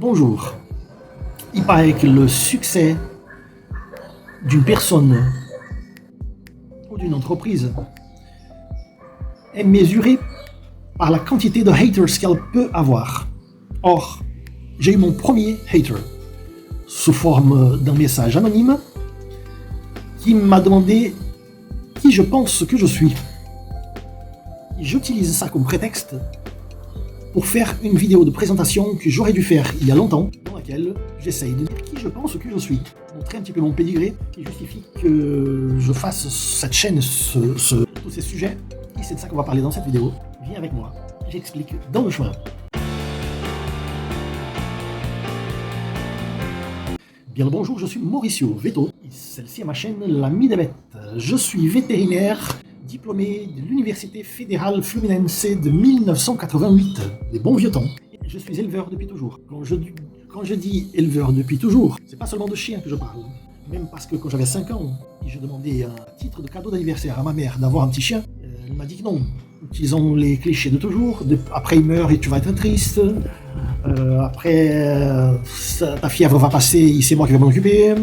Bonjour. Il paraît que le succès d'une personne ou d'une entreprise est mesuré par la quantité de haters qu'elle peut avoir. Or, j'ai eu mon premier hater sous forme d'un message anonyme qui m'a demandé qui je pense que je suis. Et j'utilise ça comme prétexte pour faire une vidéo de présentation que j'aurais dû faire il y a longtemps, dans laquelle j'essaye de dire qui je pense que je suis. Montrer un petit peu mon pédigré qui justifie que je fasse cette chaîne, tous ces sujets. Et c'est de ça qu'on va parler dans cette vidéo. Viens avec moi, j'explique dans le chemin. Bien le bonjour, je suis Mauricio Veto. Celle-ci est ma chaîne L'Ami des Bêtes. Je suis vétérinaire diplômé de l'Université fédérale fluminense de 1988, des bons vieux temps. Je suis éleveur depuis toujours. Quand je dis éleveur depuis toujours, c'est pas seulement de chiens que je parle. Même parce que quand j'avais 5 ans, et je demandais un titre de cadeau d'anniversaire à ma mère d'avoir un petit chien, elle m'a dit que non. Utilisons les clichés de toujours. Après il meurt et tu vas être triste. Après ta fièvre va passer et c'est moi qui vais m'en occuper.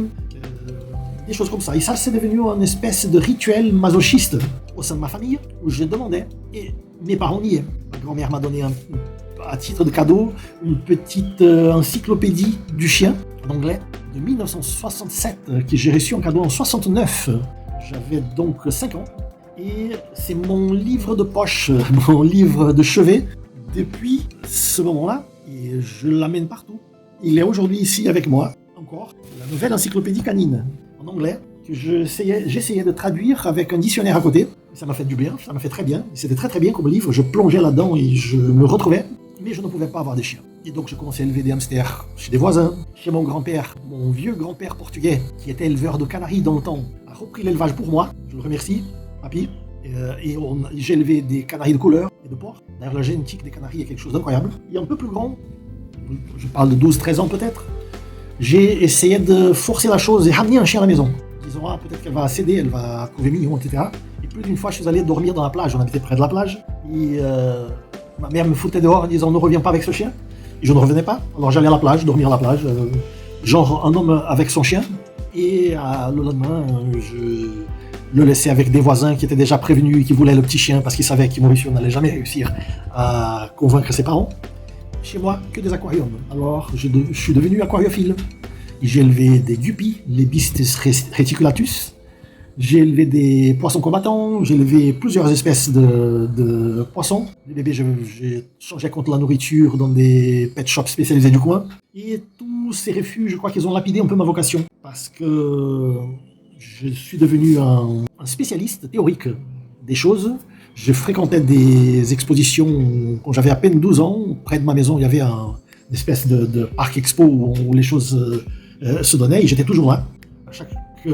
Des choses comme ça. Et ça, c'est devenu une espèce de rituel masochiste au sein de ma famille où je demandais, et mes parents niaient. Ma grand-mère m'a donné à titre de cadeau une petite encyclopédie du chien en anglais de 1967 que j'ai reçu en cadeau en 69. J'avais donc 5 ans et c'est mon livre de poche, mon livre de chevet depuis ce moment-là et je l'amène partout. Il est aujourd'hui ici avec moi, encore, la nouvelle encyclopédie canine en anglais que j'essayais de traduire avec un dictionnaire à côté. Ça m'a fait du bien, ça m'a fait très bien. C'était très très bien comme livre, je plongeais là-dedans et je me retrouvais, mais je ne pouvais pas avoir des chiens. Et donc je commençais à élever des hamsters chez des voisins, chez mon grand-père, mon vieux grand-père portugais, qui était éleveur de canaris dans le temps, a repris l'élevage pour moi, je le remercie, papy. J'ai élevé des canaris de couleur et de porc. D'ailleurs la génétique des canaris est quelque chose d'incroyable. Et un peu plus grand, je parle de 12-13 ans peut-être, j'ai essayé de forcer la chose et ramener un chien à la maison. Disons, peut-être qu'elle va céder, elle va trouver mignon, etc. Et plus d'une fois, je suis allé dormir dans la plage. On habitait près de la plage. Et ma mère me foutait dehors en disant, ne reviens pas avec ce chien. Et je ne revenais pas. Alors j'allais à la plage, dormir à la plage. Genre un homme avec son chien. Et le lendemain, je le laissais avec des voisins qui étaient déjà prévenus et qui voulaient le petit chien parce qu'ils savaient que Mauricio n'allait jamais réussir à convaincre ses parents. Chez moi, que des aquariums. Alors, je suis devenu aquariophile. J'ai élevé des guppies, les Bistis reticulatus. J'ai élevé des poissons combattants. J'ai élevé plusieurs espèces de poissons. Les bébés, j'ai changé contre la nourriture dans des pet shops spécialisés du coin. Et tous ces refuges, je crois qu'ils ont lapidé un peu ma vocation. Parce que je suis devenu un spécialiste théorique des choses. Je fréquentais des expositions quand j'avais à peine 12 ans. Près de ma maison, il y avait une espèce de parc expo où les choses se donnaient et j'étais toujours là. À chaque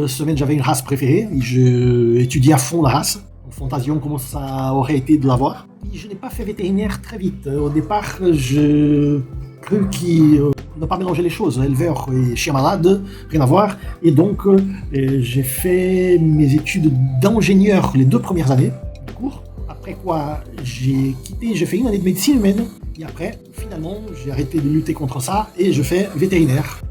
semaine, j'avais une race préférée et je étudiais à fond la race, en fantasion comment ça aurait été de l'avoir. Et je n'ai pas fait vétérinaire très vite. Au départ, je crus ne pas mélanger les choses, éleveur et chien malade, rien à voir. Et donc, j'ai fait mes études d'ingénieur les 2 premières années de cours. Après quoi, j'ai fait 1 année de médecine humaine. Et après, finalement, j'ai arrêté de lutter contre ça et je fais vétérinaire.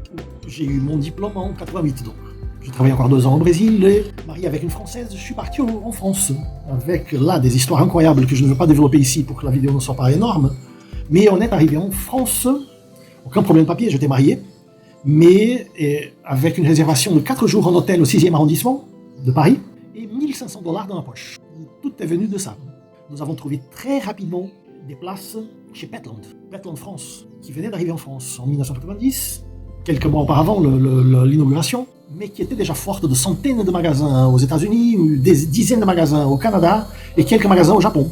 J'ai eu mon diplôme en 88 donc. J'ai travaillé encore 2 ans au Brésil et marié avec une Française, je suis parti en France. Avec là des histoires incroyables que je ne veux pas développer ici pour que la vidéo ne soit pas énorme. Mais on est arrivé en France, aucun problème de papier, j'étais marié. Mais avec une réservation de 4 jours en hôtel au 6e arrondissement de Paris et $1500 dans la poche. Tout est venu de ça. Nous avons trouvé très rapidement des places chez Petland France, qui venait d'arriver en France en 1990, quelques mois auparavant l'inauguration, mais qui était déjà forte de centaines de magasins aux États-Unis, des dizaines de magasins au Canada et quelques magasins au Japon.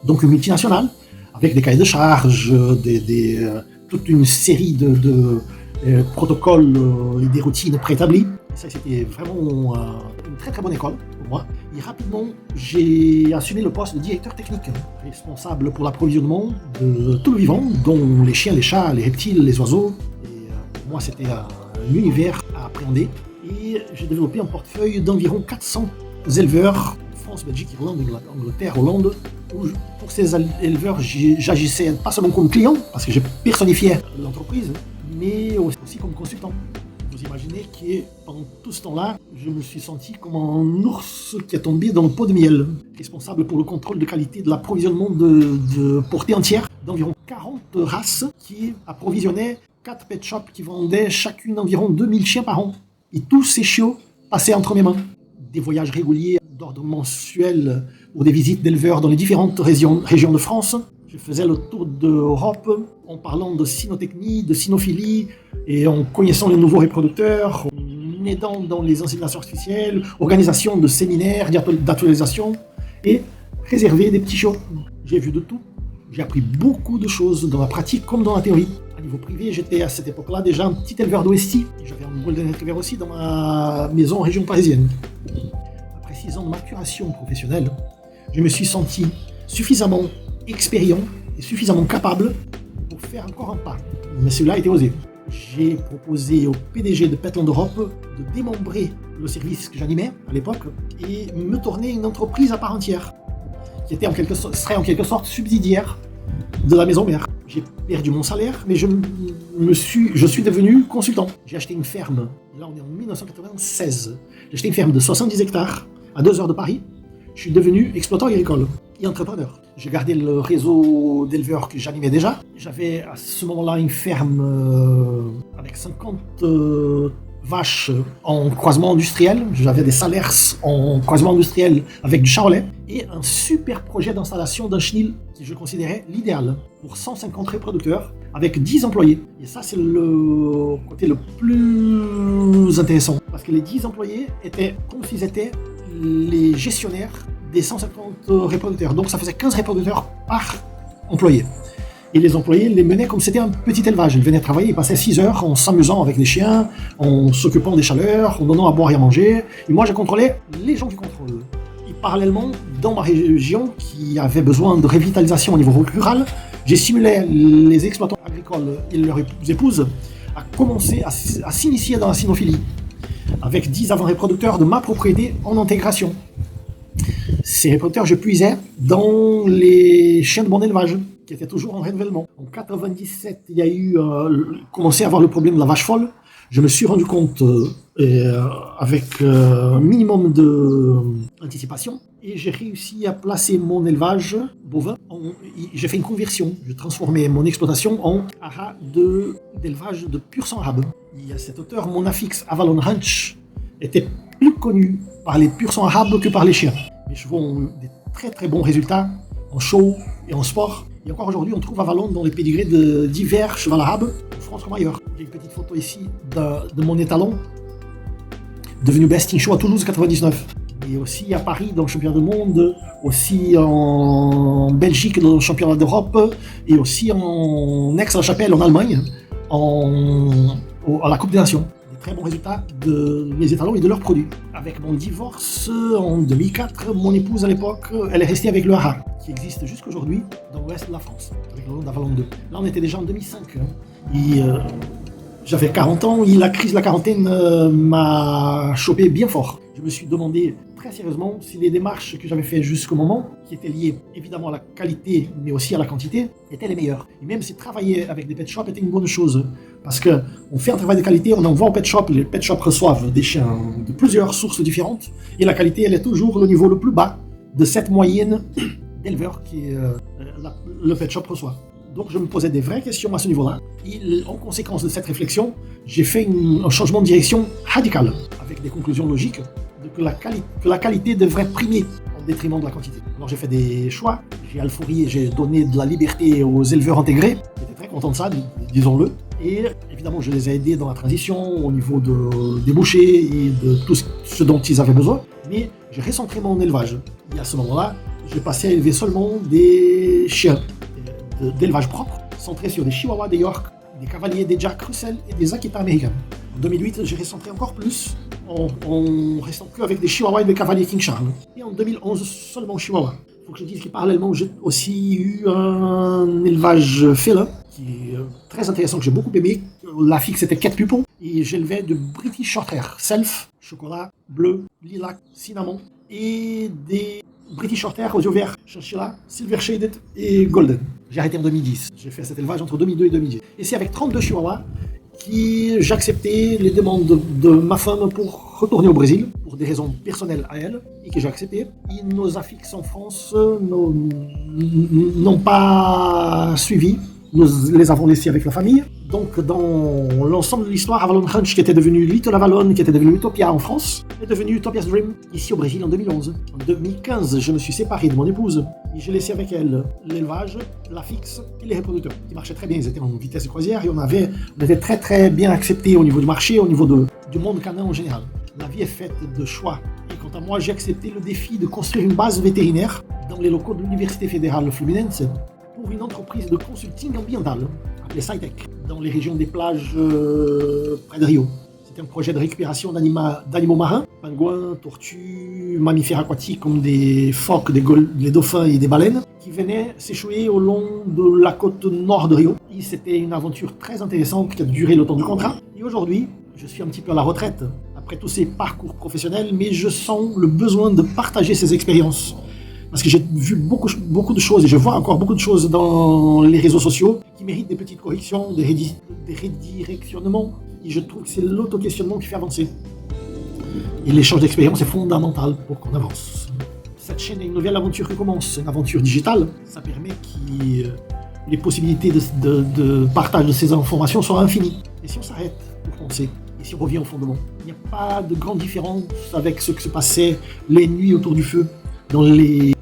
Donc une multinationale, avec des cahiers de charges, toute une série de protocoles et des routines préétablies. Ça, c'était vraiment une très très bonne école pour moi. Et rapidement, j'ai assumé le poste de directeur technique, responsable pour l'approvisionnement de tout le vivant, dont les chiens, les chats, les reptiles, les oiseaux. Et pour moi, c'était un univers à appréhender. Et j'ai développé un portefeuille d'environ 400 éleveurs, France, Belgique, Irlande, Angleterre, Hollande, où pour ces éleveurs, j'agissais pas seulement comme client, parce que je personnifiais l'entreprise, mais aussi comme consultant. Vous imaginez que pendant tout ce temps-là, je me suis senti comme un ours qui est tombé dans le pot de miel, responsable pour le contrôle de qualité de l'approvisionnement de portées entières d'environ 40 races qui approvisionnaient 4 pet shops qui vendaient chacune environ 2000 chiens par an. Et tous ces chiots passaient entre mes mains. Des voyages réguliers d'ordre mensuel ou des visites d'éleveurs dans les différentes régions de France. Je faisais le tour d'Europe en parlant de cynotechnie, de cynophilie et en connaissant les nouveaux reproducteurs, en aidant dans les inséminations artificielles, organisation de séminaires, d'actualisation et préserver des petits chiots. J'ai vu de tout. J'ai appris beaucoup de choses dans la pratique comme dans la théorie. À niveau privé, j'étais à cette époque-là déjà un petit éleveur d'Ouestie. J'avais un Golden Retriever aussi dans ma maison en région parisienne. Après 6 ans de maturation professionnelle, je me suis senti suffisamment expériant et suffisamment capable pour faire encore un pas. Mais cela a été osé. J'ai proposé au PDG de Petland Europe de démembrer le service que j'animais à l'époque et me tourner une entreprise à part entière qui serait en quelque sorte subsidiaire de la maison mère. J'ai perdu mon salaire, mais je suis devenu consultant. J'ai acheté une ferme, là on est en 1996, j'ai acheté une ferme de 70 hectares à 2 heures de Paris. Je suis devenu exploitant agricole et entrepreneur. J'ai gardé le réseau d'éleveurs que j'animais déjà. J'avais à ce moment-là une ferme avec 50 vaches en croisement industriel. J'avais des salaires en croisement industriel avec du charolais et un super projet d'installation d'un chenil que je considérais l'idéal pour 150 reproducteurs avec 10 employés. Et ça, c'est le côté le plus intéressant parce que les 10 employés étaient comme s'ils étaient les gestionnaires des 150 reproducteurs. Donc ça faisait 15 reproducteurs par employé. Et les employés les menaient comme c'était un petit élevage. Ils venaient travailler, ils passaient 6 heures en s'amusant avec les chiens, en s'occupant des chaleurs, en donnant à boire et à manger. Et moi, je contrôlais les gens qui contrôlent. Et parallèlement, dans ma région, qui avait besoin de revitalisation au niveau rural, j'ai stimulé les exploitants agricoles et leurs épouses à commencer à s'initier dans la cynophilie, avec 10 avant-reproducteurs de ma propriété en intégration. Ces reproducteurs, je puisais dans les chiens de mon élevage, qui étaient toujours en renouvellement. En 97, il y a eu commencé à avoir le problème de la vache folle. Je me suis rendu compte avec un minimum d'anticipation et j'ai réussi à placer mon élevage bovin. J'ai fait une conversion. Je transformais mon exploitation en haras d'élevage de pur sang arabe. Et à cette hauteur, mon affix Avalon Ranch était plus connu par les pur sang arabes que par les chiens. Mes chevaux ont des très très bons résultats en show et en sport. Et encore aujourd'hui, on trouve Avalon dans les pédigrés de divers chevaux arabes, en France comme ailleurs. J'ai une petite photo ici de mon étalon, devenu Best in Show à Toulouse 99. Et aussi à Paris dans le championnat du monde, aussi en Belgique dans le championnat d'Europe, et aussi en Aix-la-Chapelle en Allemagne, à la Coupe des Nations. Très bons résultats de mes étalons et de leurs produits. Avec mon divorce en 2004, mon épouse à l'époque, elle est restée avec le haras, qui existe jusqu'aujourd'hui dans l'ouest de la France, avec le nom d'Avalon 2. Là, on était déjà en 2005. Et j'avais 40 ans et la crise de la quarantaine m'a chopé bien fort. Je me suis demandé très sérieusement si les démarches que j'avais faites jusqu'au moment, qui étaient liées évidemment à la qualité, mais aussi à la quantité, étaient les meilleures. Et même si travailler avec des pet shops était une bonne chose, parce qu'on fait un travail de qualité, on envoie au pet shop, les pet shops reçoivent des chiens de plusieurs sources différentes, et la qualité, elle est toujours le niveau le plus bas de cette moyenne d'éleveurs que le pet shop reçoit. Donc je me posais des vraies questions à ce niveau-là. Et en conséquence de cette réflexion, j'ai fait un changement de direction radical, avec des conclusions logiques, que la qualité devrait primer au détriment de la quantité. Alors j'ai fait des choix, j'ai alphorié, j'ai donné de la liberté aux éleveurs intégrés, j'étais très content de ça, disons-le. Et évidemment, je les ai aidés dans la transition, au niveau des bouchers et de tout ce dont ils avaient besoin. Mais j'ai recentré mon élevage. Et à ce moment-là, j'ai passé à élever seulement des chiens d'élevage propre, centrés sur des chihuahuas, des yorks, des cavaliers, des jack russell et des akita américains. En 2008, j'ai recentré encore plus en restant que avec des chihuahuas et des cavaliers King Charles. Et en 2011, seulement chihuahua. Il faut que je dise que parallèlement, j'ai aussi eu un élevage félin qui est très intéressant, que j'ai beaucoup aimé. La fixe était 4 pupons et j'élevais de British Shorthair, self, chocolat, bleu, lilac, cinnamon et des British Shorthair aux yeux verts, chinchilla, silver shaded et golden. J'ai arrêté en 2010. J'ai fait cet élevage entre 2002 et 2010. Et c'est avec 32 chihuahuas j'ai accepté les demandes de ma femme pour retourner au Brésil, pour des raisons personnelles à elle, et que j'ai accepté. Et nos affixes en France n'ont pas suivi. Nous les avons laissés avec la famille. Donc, dans l'ensemble de l'histoire, Avalon Ranch, qui était devenu Little Avalon, qui était devenu Utopia en France, est devenu Utopia's Dream, ici au Brésil en 2011. En 2015, je me suis séparé de mon épouse et j'ai laissé avec elle l'élevage, l'affixe et les reproducteurs, qui marchaient très bien. Ils étaient en vitesse de croisière et on était très très bien acceptés au niveau du marché, au niveau du monde canin en général. La vie est faite de choix. Et quant à moi, j'ai accepté le défi de construire une base vétérinaire dans les locaux de l'Université fédérale Fluminense pour une entreprise de consulting ambiental, appelée SciTech, dans les régions des plages près de Rio. C'était un projet de récupération d'animaux marins, pingouins, tortues, mammifères aquatiques comme des phoques, des dauphins et des baleines, qui venaient s'échouer au long de la côte nord de Rio. Et c'était une aventure très intéressante qui a duré le temps du contrat. Et aujourd'hui, je suis un petit peu à la retraite, après tous ces parcours professionnels, mais je sens le besoin de partager ces expériences. Parce que j'ai vu beaucoup de choses et je vois encore beaucoup de choses dans les réseaux sociaux qui méritent des petites corrections, des redirectionnements. Et je trouve que c'est l'auto-questionnement qui fait avancer. Et l'échange d'expériences est fondamental pour qu'on avance. Cette chaîne est une nouvelle aventure qui commence, une aventure digitale. Ça permet que les possibilités de partage de ces informations soient infinies. Et si on s'arrête pour penser, et si on revient au fondement, il n'y a pas de grande différence avec ce qui se passait les nuits autour du feu, dans les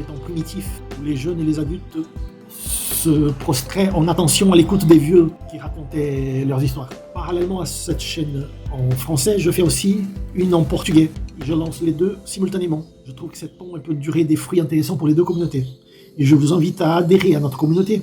temps primitifs, où les jeunes et les adultes se prostraient en attention à l'écoute des vieux qui racontaient leurs histoires. Parallèlement à cette chaîne en français, je fais aussi une en portugais. Et je lance les deux simultanément. Je trouve que cette ton peut durer des fruits intéressants pour les deux communautés. Et je vous invite à adhérer à notre communauté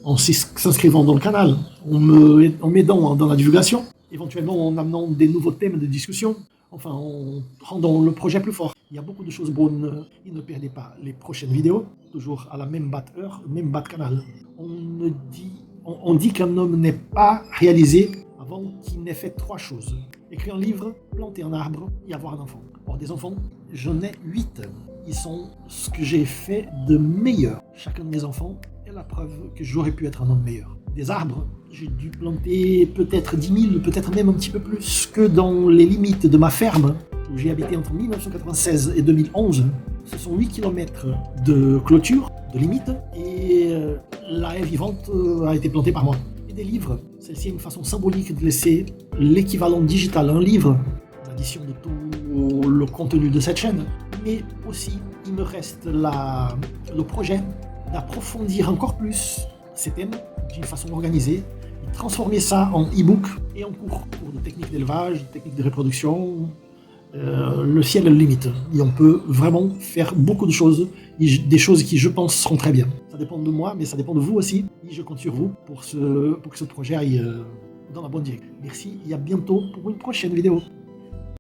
en s'inscrivant dans le canal, en m'aidant dans la divulgation, éventuellement en amenant des nouveaux thèmes de discussion, enfin en rendant le projet plus fort. Il y a beaucoup de choses bonnes et ne perdez pas les prochaines vidéos, toujours à la même batte heure, même batte canal. On dit qu'un homme n'est pas réalisé avant qu'il n'ait fait 3 choses. Écrire un livre, planter un arbre et avoir un enfant. Or des enfants, j'en ai 8. Ils sont ce que j'ai fait de meilleur. Chacun de mes enfants est la preuve que j'aurais pu être un homme meilleur. Des arbres, j'ai dû planter peut-être 10 000, peut-être même un petit peu plus que dans les limites de ma ferme, où j'ai habité entre 1996 et 2011. Ce sont 8 km de clôture, de limite, et la haie vivante a été plantée par moi. Et des livres, celle-ci est une façon symbolique de laisser l'équivalent digital, un livre, l'addition de tout le contenu de cette chaîne. Mais aussi, il me reste le projet d'approfondir encore plus ces thèmes d'une façon organisée, et transformer ça en e-book et en cours de techniques d'élevage, de techniques de reproduction. Le ciel est la limite et on peut vraiment faire beaucoup de choses, des choses qui je pense seront très bien. Ça dépend de moi, mais ça dépend de vous aussi et je compte sur vous pour que ce projet aille dans la bonne direction. Merci et à bientôt pour une prochaine vidéo.